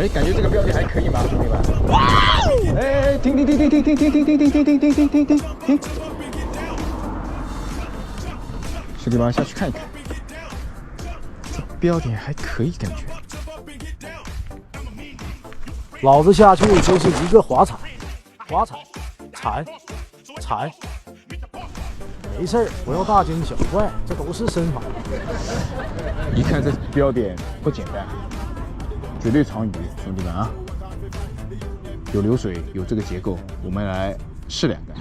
哎，感觉这个标点还可以嘛，兄弟们。哎，停！兄弟们下去看一看，这标点还可以，感觉。老子下去就是一个滑铲，铲。没事儿，不要大惊小怪，这都是身法。一看这标点不简单，绝对长鱼，兄弟们啊！有流水，有这个结构，我们来试两个。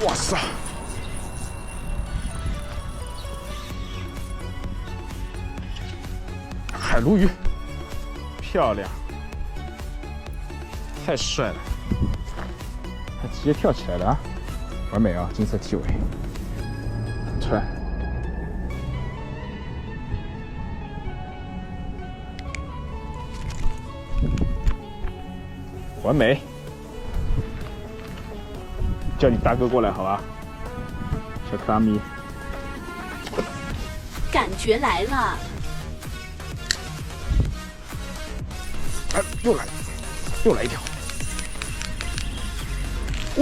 哇塞！海鲈鱼，漂亮，太帅了！它直接跳起来了啊，完美啊！金色体尾，穿，完美。叫你大哥过来，好吧？小克拉米，感觉来了。哎，又来一条，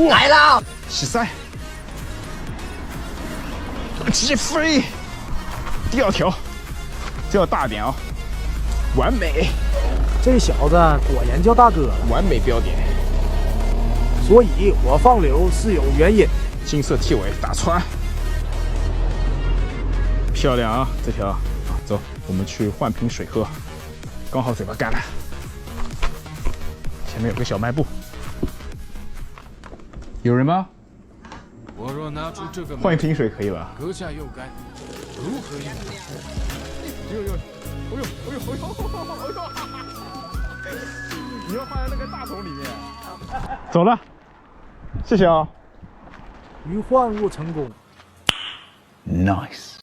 来了！洗鳃，直接飞。第二条，这要大点啊、哦，完美。这小子果然叫大哥了，完美标点。所以我放流是有原因。金色体尾打穿，漂亮啊！这条，走，我们去换瓶水喝，刚好嘴巴干了。前面有个小卖部，有人吗？我若拿出这个，换一瓶水可以吧？阁下又该如何应对？你要放在那个大桶里面。走了，谢谢啊。鱼换物成功。Nice。